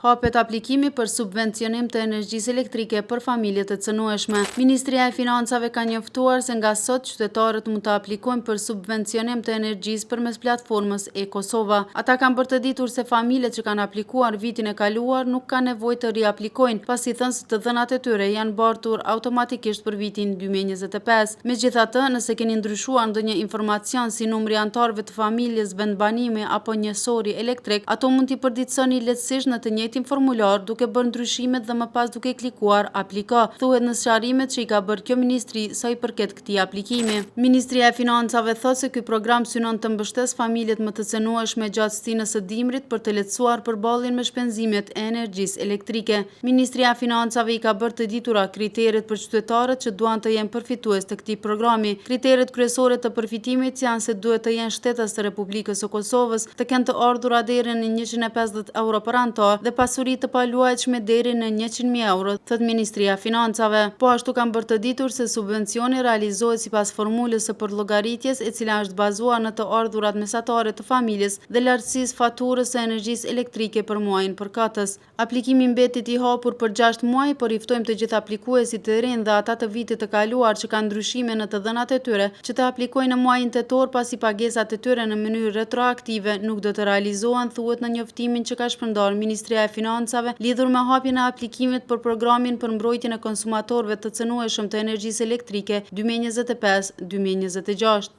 Hapet aplikimi për subvencionim të energjisë elektrike për familjet e cënueshme. Ministria e Financave ka njoftuar se nga sot qytetarët mund të aplikojnë për subvencionim të energjisë përmes platformës e-Kosova. Ata kanë bërë të ditur se familjet që kanë aplikuar vitin e kaluar nuk kanë nevojë të riaplikojnë, pasi thënë se të dhënat e tyre janë bartur automatikisht për vitin 2025. Megjithatë, nëse keni ndryshuar ndonjë informacion si numri i anëtarëve të familjes, vendbanimi apo njësori elektrik, ato mund t'i përditësoni lehtësisht në të njëjtin formular duke bërë ndryshimet dhe më pas duke klikuar aplika, thuhet në sqarimet që i ka bërë kjo ministri sa i përket këtij aplikimi. Ministria e Financave thotë se ky program synon të mbështesë familjet më të cënueshme gjatë stinës së dimrit për të lehtësuar përballjen me shpenzimet e energjisë elektrike. Ministria e Financave i ka bërë të ditura kriteret për qytetarët që duan të jenë përfitues të këtij programi. Kriteret kryesore të përfitimit janë se duhet të jenë shtetas të Republikës së Kosovës, të kenë të ardhura deri në 150 euro për anëtar dhe pasuri të paluajtshme deri në 100.000 euro, thot Ministria e Financave. Po ashtu kanë bërë të ditur se subvencioni realizohet sipas formulës së përllogëritjes, e cila është bazuar në të ardhurat mesatare të familjes dhe lartësisë faturës së energjisë elektrike për muajin përkatës. Aplikimi mbetet i hapur për 6 muaj, por i ftojmë të gjithë aplikuesit të rinj dhe ata të vitit të kaluar që kanë ndryshime në të dhënat e tyre që të aplikojnë në muajin tetor, pasi pagesat e tyre në mënyrë retroaktive nuk do të realizohen, thuhet në njoftimin që ka shpërndarë Ministria e Financave lidhur me hapjen e aplikimit për programin për mbrojtjen e konsumatorëve të cënueshëm të energjisë elektrike 2025-2026.